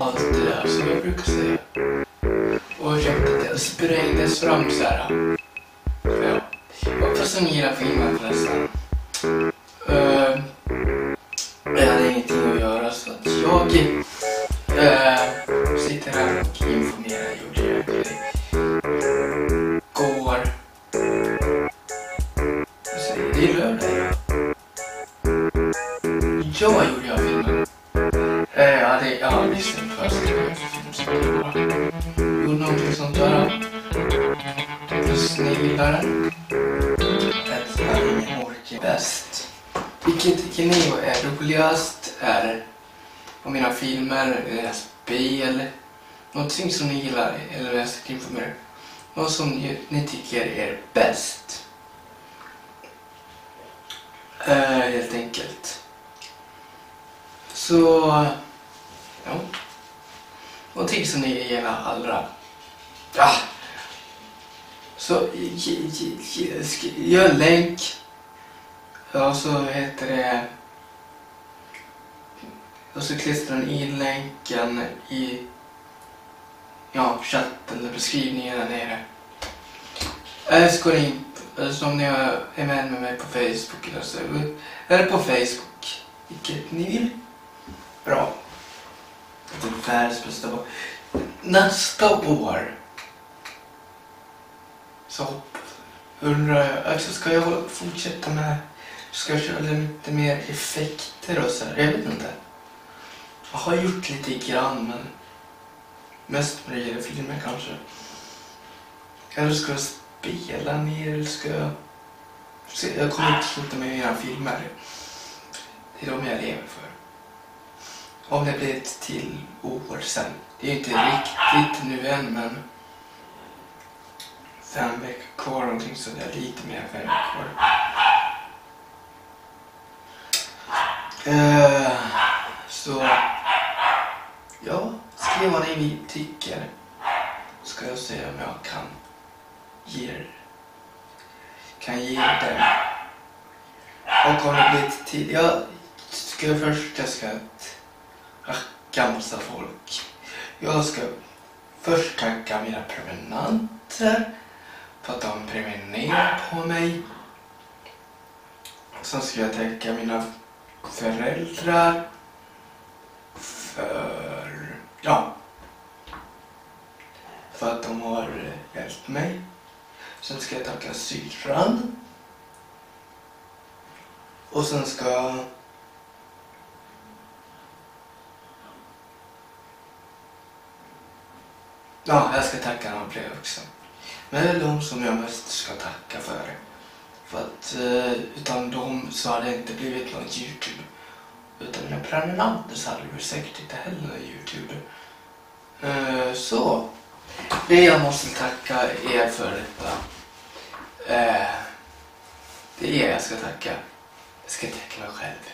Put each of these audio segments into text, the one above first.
Allt det där som jag brukar säga. Och ursäkta att jag sprängdes fram så här. Ja. Jag hoppas att ni gillar filmen förresten. Jag hade ingenting att göra så att jag sitter här och informerar. Gjorde jag går. Det är lördag. Ja, gjorde jag filmen. Jag har lyssnat på film. Gjorde någonting sånt där. Sniglar. Ett här ingen ork bäst. Vilken tycker ni är roligast? Är det på mina filmer, spel, någonting som ni gillar eller läser krimfilmer? Något som ni tycker är bäst? Helt enkelt. Så, ja. Någonting som ni gillar allra. Ja. Så, gör en länk. Ja, så heter det. Och så klistrar ni in länken i chatten eller beskrivningen där nere. Eller så går ni in, som ni är med mig på Facebook eller så. Eller på Facebook. Vilket ni vill. Bra. Det är världens bästa år. Nästa år. Så undrar jag, alltså ska jag fortsätta med, ska jag köra lite mer effekter och så här, jag vet inte. Jag har gjort lite grann, men mest när det gäller filmer kanske. Eller ska jag spela mer, eller ska jag kommer inte sluta med mina filmer. Det är de jag lever för. Om det blir ett till år sen. Det är inte riktigt nu än, men 5 veckor kvar någonting, så det är lite mer än 5 veckor. Så ja, skriv vad ni tycker. Ska jag se om jag kan ge det. Och om det blir till, jag ska racka massa folk. Jag ska först tacka mina prenumeranter för att de prenumererar på mig. Sen ska jag tacka mina föräldrar för att de har hjälpt mig. Sen ska jag tacka syrran. Och sen ska jag ska tacka någon fler också. Men det är de som jag mest ska tacka för. För att utan dem så hade det inte blivit någon YouTube. Utan mina prenumeranter så hade det säkert inte heller någon YouTube. Så det jag måste tacka er för detta. Det är jag ska tacka. Jag ska tacka mig själv.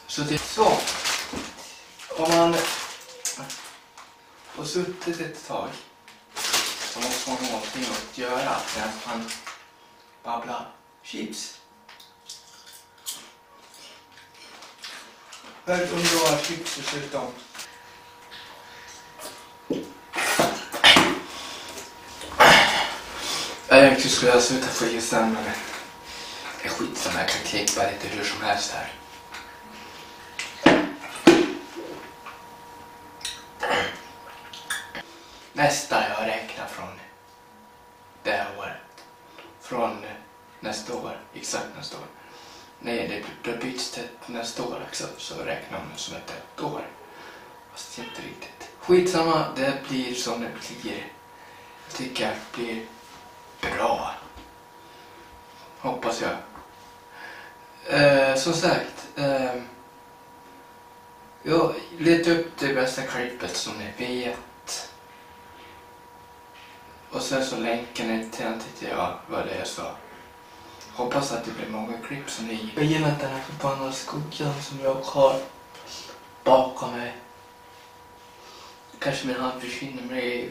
Så det är så. Om man har suttit ett tag så måste man ha någonting att göra när man babblar chips. Hör undrar vad chips dessutom. Egentligen skulle jag sluta få i sen, men det är skit som jag kan klippa lite hur som helst här. Nästa jag räknar från det här året. Från nästa år, exakt nästa år. Nej, det byts till nästa år också, så räknar man som ett år. Fast inte riktigt. Skitsamma, det blir som det blir. Jag tycker det blir bra. Hoppas jag. Som sagt, jag letar upp det bästa klippet som ni vet. Och sen så länken till den tyckte jag vad det jag sa. Hoppas att det blir många klipp som ni. Jag gillar den här förbannade skuggan som jag har bakom mig. Kanske min hand försvinner, men det är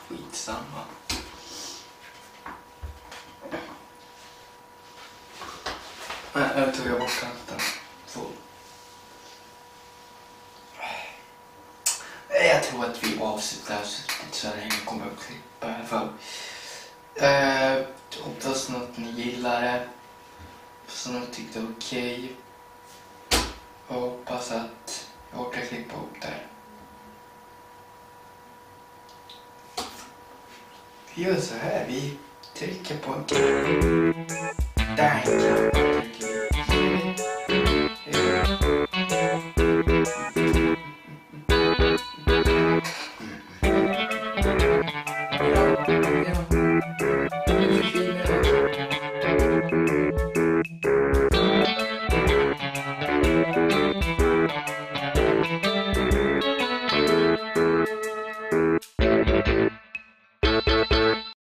skitsamma. Nej, jag tog bort kanten. Så. Jag tror att vi avslutar så länge kommer att klippa i alla fall. Hoppas att ni gillar det. Hoppas att ni tyckte det var okej. Och hoppas att jag orkar klippa ihop det här. Vi gör så här, vi trycker på en knapp. Där är en knapp. Ja.